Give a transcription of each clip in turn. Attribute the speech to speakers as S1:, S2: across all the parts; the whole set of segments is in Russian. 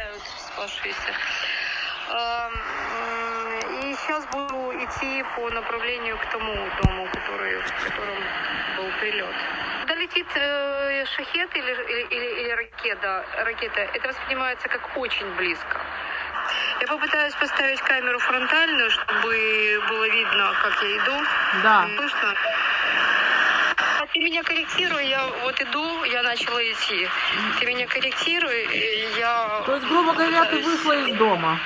S1: помогают спасшиеся. И сейчас буду идти по направлению к тому дому, в котором был прилет. Когда летит шахет или ракета, это воспринимается как очень близко. Я попытаюсь поставить камеру фронтальную, чтобы было видно, как я иду.
S2: Да.
S1: Слышно? А ты меня корректируй, я вот иду, я начала идти. Ты меня корректируй, и я...
S2: То есть, грубо говоря, ты вышла из дома.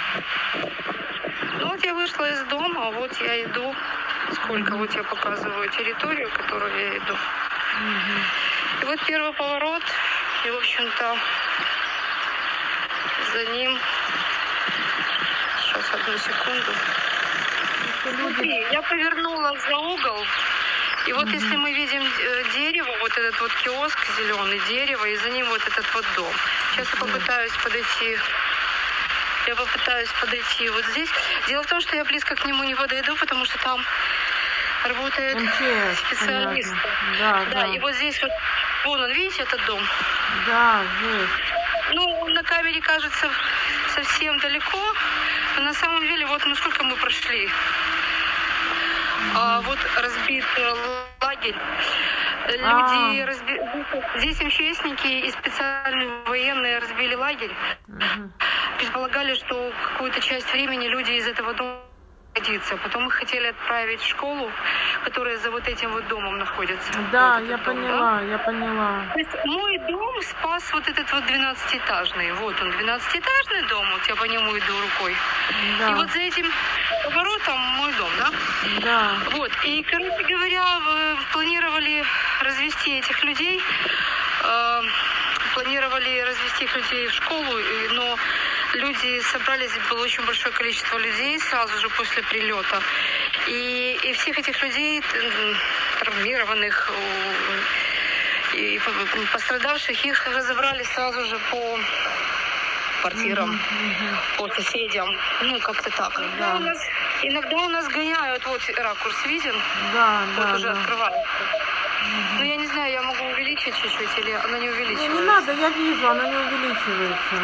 S1: Ну вот я вышла из дома, вот я иду. Сколько? Вот я показываю территорию, которую я иду. И вот первый поворот, и, в общем-то, за ним... Сейчас, одну секунду. Смотри, я повернула за угол. И вот если мы видим дерево, вот этот вот киоск зеленый, дерево, и за ним вот этот вот дом. Сейчас я попытаюсь подойти вот здесь. Дело в том, что я близко к нему не подойду, потому что там работает специалист. Да, и вот здесь вот, вон он, видите, этот дом?
S2: Да, есть.
S1: Ну, на камере кажется совсем далеко, но на самом деле, вот насколько мы прошли. Вот разбит лагерь. Здесь МЧСники и специальные военные разбили лагерь. Предполагали, что какую-то часть времени люди из этого дома находятся. Потом их хотели отправить в школу, которая за вот этим вот домом находится.
S2: Да,
S1: вот
S2: я
S1: дом,
S2: поняла,
S1: да?
S2: я поняла.
S1: То есть мой дом спас вот этот вот 12-этажный. Вот он, 12-этажный дом, вот я по нему иду рукой.
S2: Да.
S1: И вот за этим поворотом мой дом, да?
S2: Да.
S1: Вот, и, короче говоря, планировали развести этих людей, в школу, но люди собрались, было очень большое количество людей сразу же после прилета. И всех этих людей, травмированных и пострадавших, их разобрали сразу же по квартирам, по соседям, ну как-то так.
S2: Да.
S1: Иногда у нас гоняют, вот ракурс виден,
S2: Да,
S1: вот
S2: да,
S1: уже
S2: да.
S1: открывается. Ну я не знаю, я могу увеличить чуть-чуть или она не увеличивается?
S2: Не надо, я вижу, она не увеличивается.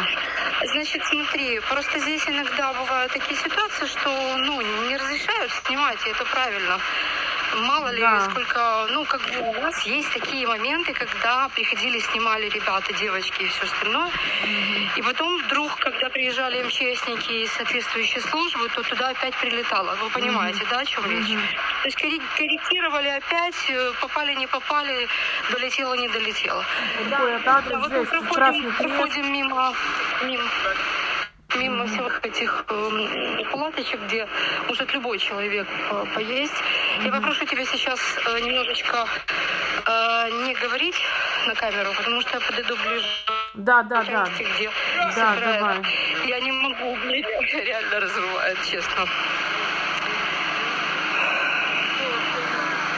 S1: Значит, смотри, просто здесь иногда бывают такие ситуации, что, не разрешают снимать, и это правильно. Мало ли, сколько, как бы у нас есть такие моменты, когда приходили, снимали ребята, девочки и все остальное. И потом вдруг, когда приезжали МЧСники и соответствующие службы, то туда опять прилетало. Вы понимаете, да, о чем речь? То есть корректировали опять, попали, не попали, долетело, не долетело. Вот мы проходим мимо всех этих палаточек, где может любой человек поесть. Я попрошу тебя сейчас немножечко не говорить на камеру, потому что я подойду ближе к части, где собирают.
S2: Давай.
S1: Я не могу, меня реально разрывает, честно.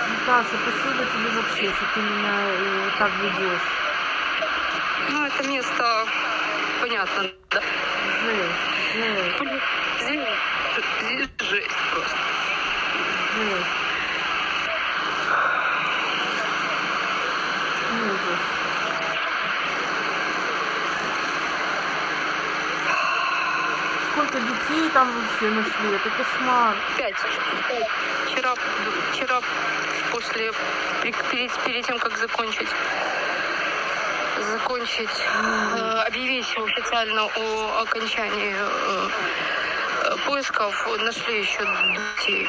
S2: Наташа, спасибо тебе вообще, что ты меня так ведешь.
S1: Ну, это место, понятно, да?
S2: Жесть.
S1: Здесь жесть просто.
S2: Жесть. Ужас. Сколько детей там вообще нашли? Это кошмар.
S1: 5. Вчера перед тем, как закончить, объявить официально о окончании поисков, нашли еще детей.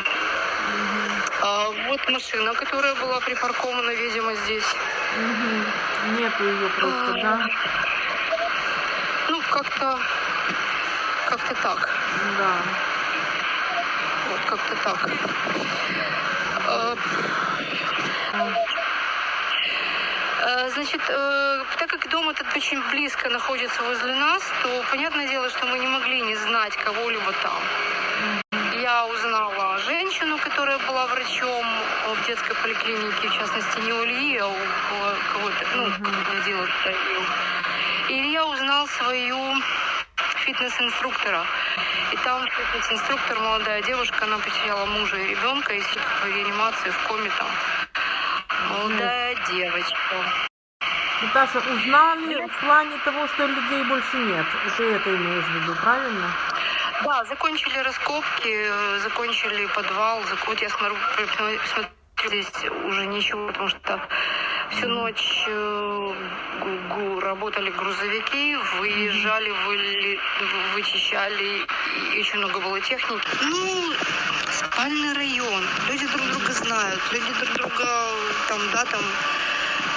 S1: Вот машина, которая была припаркована, видимо, здесь.
S2: Нету ее просто, да?
S1: Ну, как-то так.
S2: Да.
S1: Вот, как-то так. Значит, так как дом этот очень близко находится возле нас, то понятное дело, что мы не могли не знать кого-либо там. Я узнала женщину, которая была врачом в детской поликлинике, в частности, не у Ильи, а у кого-то, кто делает интервью. И я узнал свою фитнес-инструктора. И там фитнес-инструктор, молодая девушка, она потеряла мужа и ребенка, и сидит в реанимации, в коме там. Молодая девочка.
S2: Наташа, узнали в плане того, что людей больше нет. Ты это имеешь в виду, правильно?
S1: Да, закончили раскопки, закончили подвал. Вот я смотрю, здесь уже ничего, потому что всю ночь работали грузовики, выезжали, вычищали, и очень много было техники. Ну, спальный район, люди друг друга знают, люди друг друга там,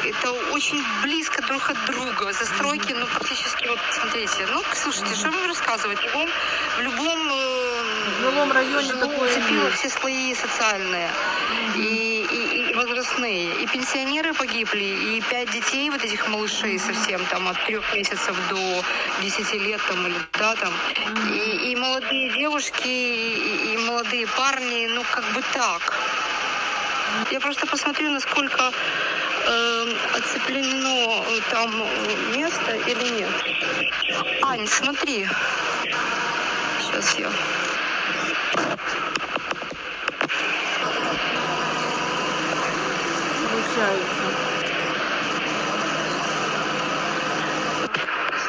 S1: это очень близко друг от друга. Застройки, ну, практически, вот, смотрите, ну, слушайте, что вам рассказывать? В любом
S2: районе такое
S1: зацепило все слои социальные и возрастные. И пенсионеры погибли, и 5 детей, вот этих малышей совсем, там, от 3 месяцев до 10 лет, там, или, да, там. И молодые девушки, и молодые парни, ну, как бы так. Я просто посмотрю, насколько оцеплено там место или нет. Ань, смотри. Сейчас я.
S2: Получается.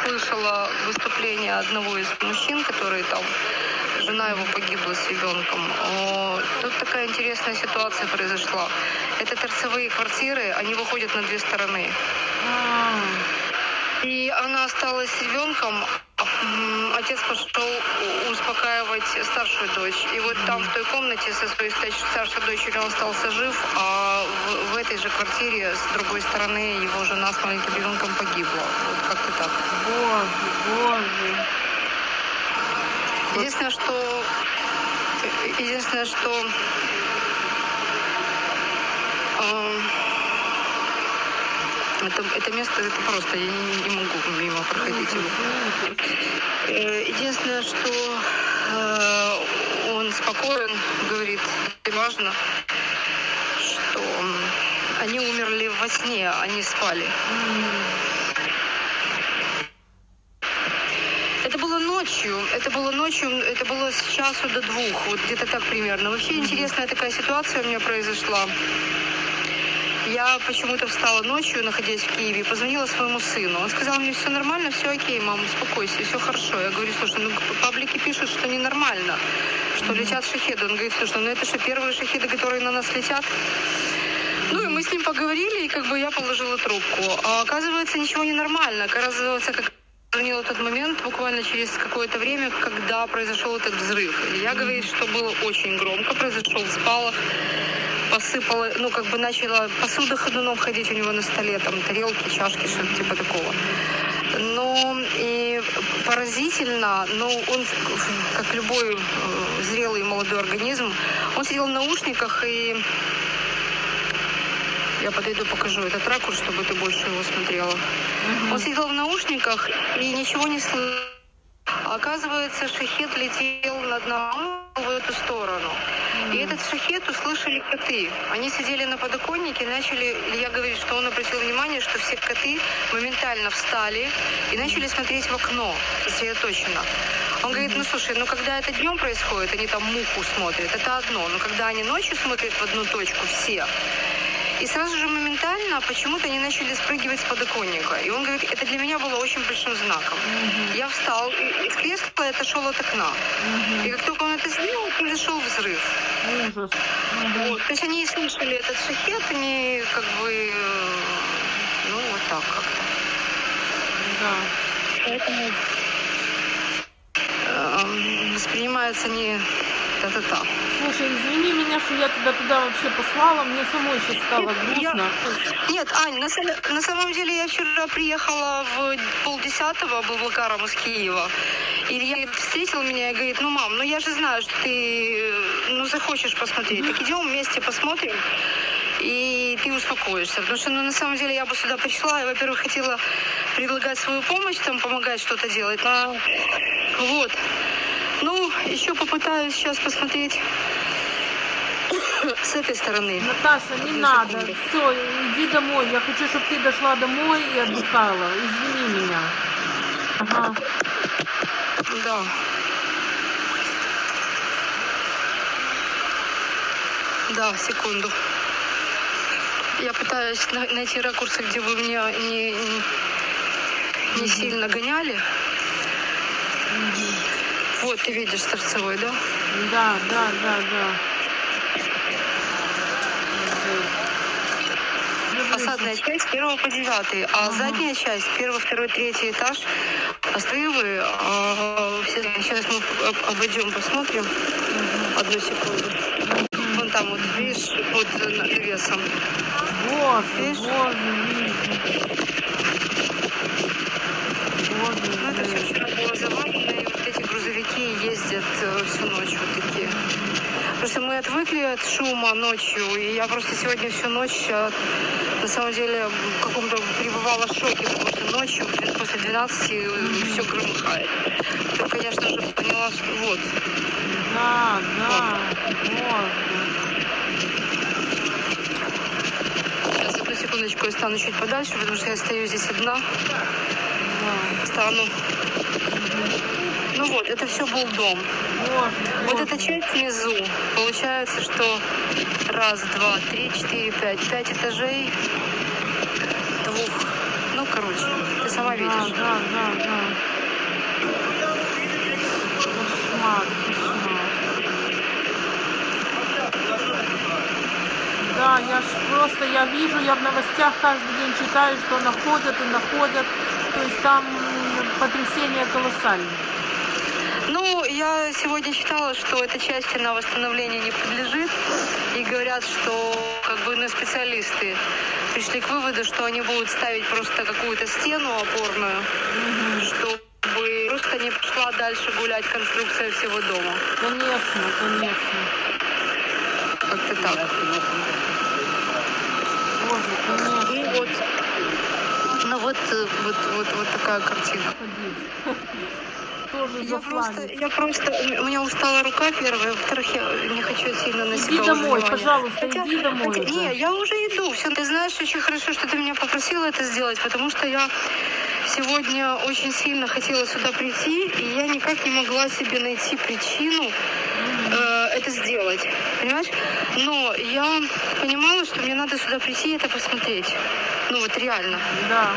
S1: Слышала выступление одного из мужчин, который там, жена его погибла с ребенком. Тут такая интересная ситуация произошла. Это торцевые квартиры, они выходят на 2 стороны. И она осталась с ребенком. Отец пошел успокаивать старшую дочь. И вот там, в той комнате, со своей старшей дочерью он остался жив, а в этой же квартире, с другой стороны, его жена с маленьким ребенком погибла. Вот как-то так.
S2: Боже.
S1: Единственное, что это место, это просто, я не могу мимо проходить его. Единственное, что он спокоен, говорит, и важно, что они умерли во сне, они спали. Это было ночью, это было с 1 до 2, вот где-то так примерно. Вообще интересная такая ситуация у меня произошла. Я почему-то встала ночью, находясь в Киеве, позвонила своему сыну. Он сказал мне, все нормально, все окей, мам, успокойся, все хорошо. Я говорю, слушай, ну паблики пишут, что ненормально, что летят шахеды. Он говорит, слушай, ну это что, первые шахеды, которые на нас летят? Ну и мы с ним поговорили, и как бы я положила трубку. А оказывается, ничего не нормально. Оказывается, как звонила в тот момент, буквально через какое-то время, когда произошел этот взрыв. Илья говорит, что было очень громко, произошел взбал, посыпала, ну как бы начала посуда ходуном ходить у него на столе, там тарелки, чашки, что-то типа такого. Но и поразительно, но он, как любой зрелый молодой организм, он сидел в наушниках, и я подойду, покажу этот ракурс, чтобы ты больше его смотрела. Он сидел в наушниках и ничего не слышал. Оказывается, шахед летел над нами в эту сторону. И этот шахед услышали коты. Они сидели на подоконнике и начали... Илья говорит, что он обратил внимание, что все коты моментально встали и начали смотреть в окно, сосредоточенно. Он говорит, ну слушай, ну когда это днем происходит, они там муху смотрят, это одно. Но когда они ночью смотрят в одну точку, все... И сразу же моментально почему-то они начали спрыгивать с подоконника. И он говорит, это для меня было очень большим знаком. Я встал, и из кресла я отошел от окна. И как только он это сделал, произошел взрыв.
S2: Ужас.
S1: Вот. То есть они и слышали этот шахет, они как бы, ну вот так как-то.
S2: Да.
S1: Поэтому воспринимается не та-та-та.
S2: Слушай, извини меня, что я тебя туда вообще послала, мне самой сейчас стало грустно.
S1: Нет, Ань, на самом деле я вчера приехала в 9:30 Блаблакаром из Киева. Илья встретил меня и говорит, ну, мам, ну я же знаю, что ты, ну, захочешь посмотреть. Так идем вместе посмотрим, и ты успокоишься. Потому что, ну, на самом деле я бы сюда пришла, и, во-первых, хотела предлагать свою помощь, там, помогать что-то делать. Но, вот. Ну, еще попытаюсь сейчас посмотреть с этой стороны.
S2: Наташа, не надо. Все, иди домой. Я хочу, чтобы ты дошла домой и отдыхала. Извини меня. Ага.
S1: Да. Да, секунду. Я пытаюсь найти ракурсы, где бы меня не сильно гоняли. Вот, ты видишь торцевой, да?
S2: Да.
S1: Фасадная часть с 1 по 9, а задняя часть 1, 2, 3 этаж остывы. Сейчас мы обойдем, посмотрим. Одну секунду. Вон там вот, видишь, под навесом.
S2: Боже.
S1: Ну, это все вчера было завалено, и вот эти грузовики ездят всю ночь вот такие. Просто мы отвыкли от шума ночью, и я просто сегодня всю ночь, на самом деле, в каком-то пребывала в шоке, потому что ночью после 12 все громыхает. То, конечно же, поняла, что вот.
S2: Да, боже.
S1: Сейчас, одну секундочку, я стану чуть подальше, потому что я стою здесь одна.
S2: Да.
S1: Стану. Ну вот, это все был дом.
S2: Боже.
S1: Вот эта часть внизу, получается, что 1, 2, 3, 4, 5. 5 этажей, 2. Ну, короче, ты сама видишь.
S2: Да. Кошмар. Да, я вижу, я в новостях каждый день читаю, что находят. То есть там потрясение колоссальное.
S1: Ну, я сегодня читала, что эта часть на восстановление не подлежит. И говорят, что специалисты пришли к выводу, что они будут ставить просто какую-то стену опорную, чтобы просто не пошла дальше гулять конструкция всего дома.
S2: Конечно.
S1: Как-то так.
S2: Боже, конечно.
S1: И вот. Ну вот такая картина.
S2: Тоже
S1: Я просто, у меня устала рука первая, во-вторых, я не хочу сильно на себя
S2: Иди домой,
S1: внимания.
S2: пожалуйста, иди домой.
S1: Не, я уже иду. Все, ты знаешь, очень хорошо, что ты меня попросила это сделать, потому что я сегодня очень сильно хотела сюда прийти, и я никак не могла себе найти причину это сделать, понимаешь? Но я понимала, что мне надо сюда прийти и это посмотреть. Ну вот реально.
S2: Да.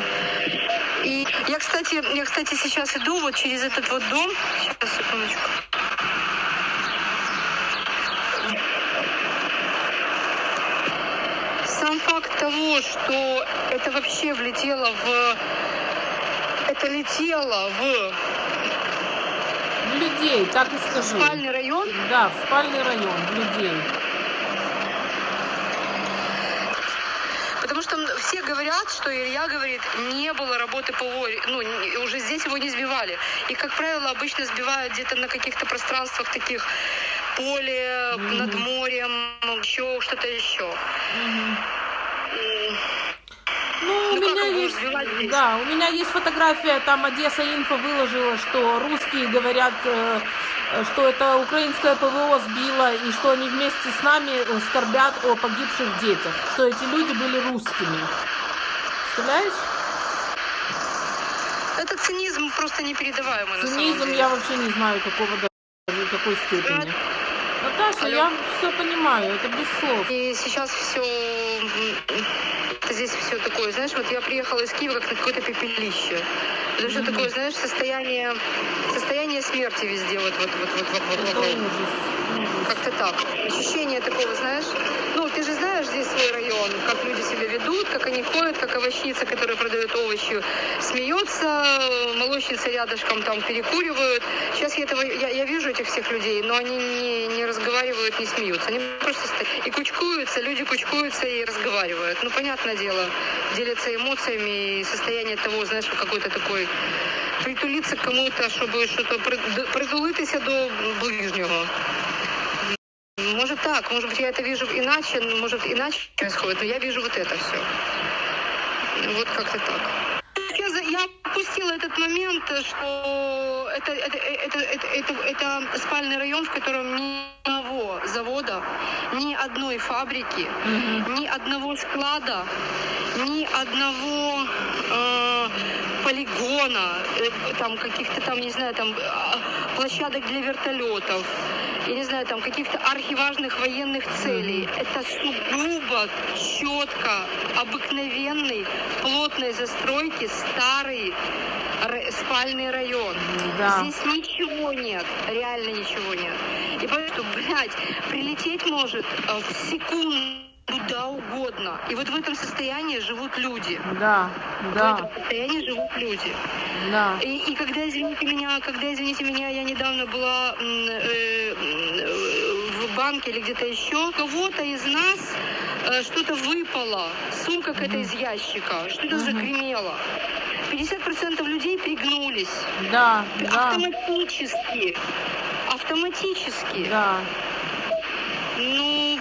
S1: И я, кстати, сейчас иду вот через этот вот дом. Сейчас, секундочку. Сам факт того, что это вообще влетело в... Это летело в
S2: людей, так и скажи.
S1: Спальный район?
S2: Да, в спальный район, людей.
S1: Потому что все говорят, что Илья говорит, не было работы ПВО, уже здесь его не сбивали. И, как правило, обычно сбивают где-то на каких-то пространствах таких, поле, над морем, еще что-то еще.
S2: У меня есть фотография, там Одесса Инфо выложила, что русские говорят, что это украинское ПВО сбило, и что они вместе с нами скорбят о погибших детях, что эти люди были русскими. Представляешь?
S1: Это цинизм просто непередаваемый.
S2: Цинизм я вообще не знаю какой степени. Наташа, я все понимаю, это без слов.
S1: И сейчас все... Здесь все такое, знаешь, вот я приехала из Киева как на какое-то пепелище. Это все такое, знаешь, состояние смерти везде, вот.
S2: Это ужас.
S1: Как-то так. Ощущение такого, знаешь, ты же знаешь здесь свой район, как люди себя ведут, как они ходят, как овощница, которая продает овощи, смеется, молочницы рядышком там перекуривают. Сейчас я вижу этих всех людей, но они не разговаривают, не смеются. Они просто стоят и кучкуются, люди кучкуются и разговаривают. Понятное дело, делятся эмоциями и состояние того, знаешь, какой-то такой притулиться к кому-то, чтобы что-то притулитися до ближнего. Может так, может быть, я это вижу иначе, может иначе происходит, но я вижу вот это все. Вот как-то так. Я опустила этот момент, что это спальный район, в котором ни одного завода, ни одной фабрики, ни одного склада, ни одного полигона, там каких-то там, не знаю, там площадок для вертолетов, я не знаю, там каких-то архиважных военных целей. Это сугубо, четко, обыкновенный, плотной застройки, старый спальный район.
S2: Да.
S1: Здесь ничего нет, реально ничего нет. И поэтому, блядь, прилететь может в секунду куда угодно. И вот в этом состоянии живут люди.
S2: Да, да.
S1: В этом состоянии живут люди.
S2: Да.
S1: И когда, извините меня, я недавно была в банке или где-то еще, у кого-то из нас что-то выпало, сумка какая-то из ящика, что-то загремело. 50% людей пригнулись.
S2: Да, да.
S1: Автоматически.
S2: Да.
S1: Ну,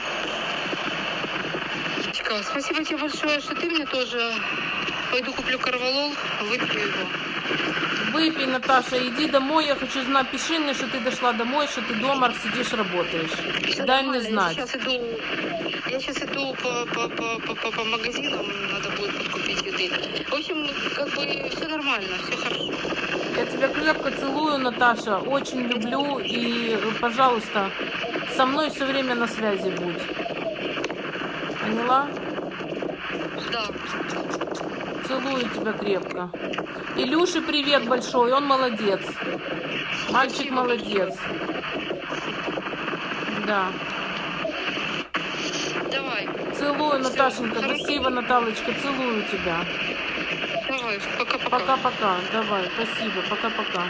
S1: спасибо тебе большое, что ты мне тоже. Пойду куплю корвалол, выпью его.
S2: Выпей, Наташа, иди домой, я хочу знать, пиши мне, что ты дошла домой, что ты дома сидишь, работаешь.
S1: Всё
S2: Дай
S1: нормально,
S2: мне знать.
S1: Я сейчас иду по магазинам, надо будет подкупить еды. В общем, как бы все нормально, все хорошо.
S2: Я тебя крепко целую, Наташа, очень люблю и, пожалуйста, со мной все время на связи будь. Поняла?
S1: Да.
S2: Целую тебя крепко. Илюше привет большой, он молодец. Мальчик
S1: Спасибо
S2: молодец. Да.
S1: Давай.
S2: Целую,
S1: Всё,
S2: Наташенька.
S1: хорошо.
S2: Спасибо, Наталочка. Целую тебя.
S1: Давай, пока-пока.
S2: Пока-пока. Давай, спасибо. Пока-пока.